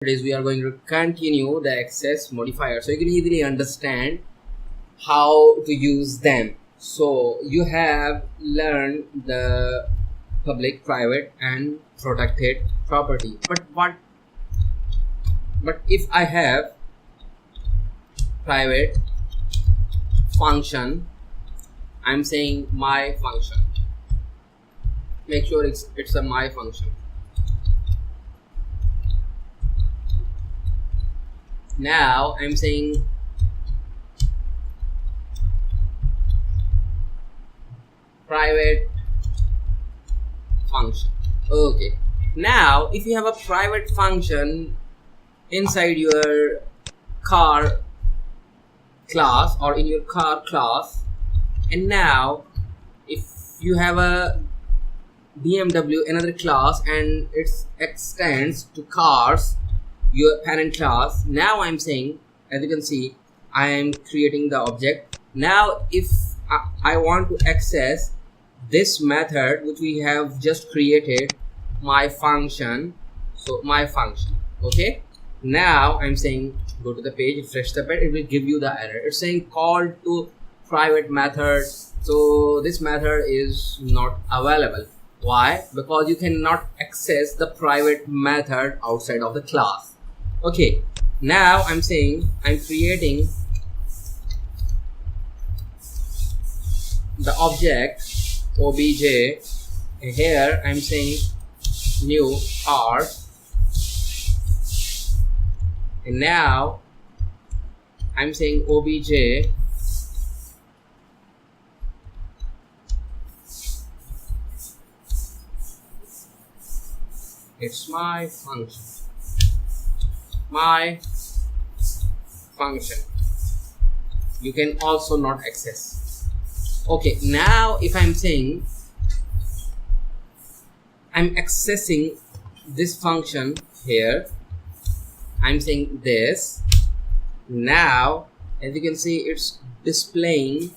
Today we are going to continue the access modifier, so you can easily understand how to use them. So you have learned the public, private and protected property, but if I have private function, I'm saying my function. Make sure it's a my function. Now I'm saying private function. Okay, now if you have a private function inside your car class or in your car class, and now if you have a BMW another class and it extends to cars, your parent class, now I'm saying, as you can see, I am creating the object. Now if I want to access this method which we have just created, my function, so my function, okay, now I'm saying go to the page, refresh the page, it will give you the error. It's saying call to private method, so this method is not available. Why? Because you cannot access the private method outside of the class. Okay, now I'm saying I'm creating the object obj, and here I'm saying new r, and now I'm saying obj it's my function. My function you can also not access. Okay, now if I'm saying I'm accessing this function here, I'm saying this, now as you can see it's displaying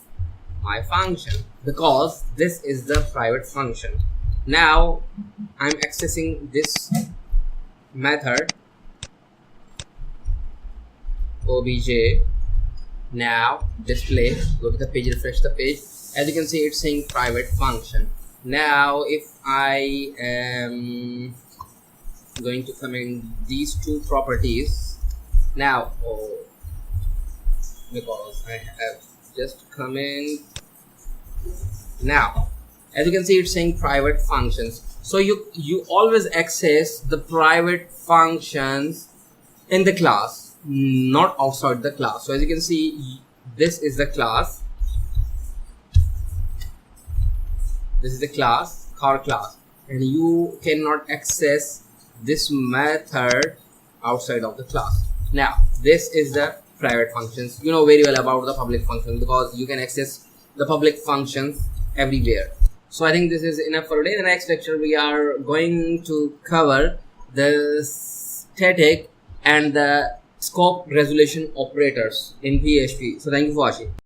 my function because this is the private function. Now I'm accessing this method obj, now display, go to the page, refresh the page, as you can see it's saying private function. Now if I am going to comment these two properties now, because I have just comment, now as you can see it's saying private functions. So you always access the private functions in the class, not outside the class. So as you can see, this is the class, this is the class, car class, and you cannot access this method outside of the class. Now this is the private functions. You know very well about the public functions because you can access the public functions everywhere. So I think this is enough for today. In the next lecture we are going to cover the static and the scope resolution operators in PHP. So thank you for watching.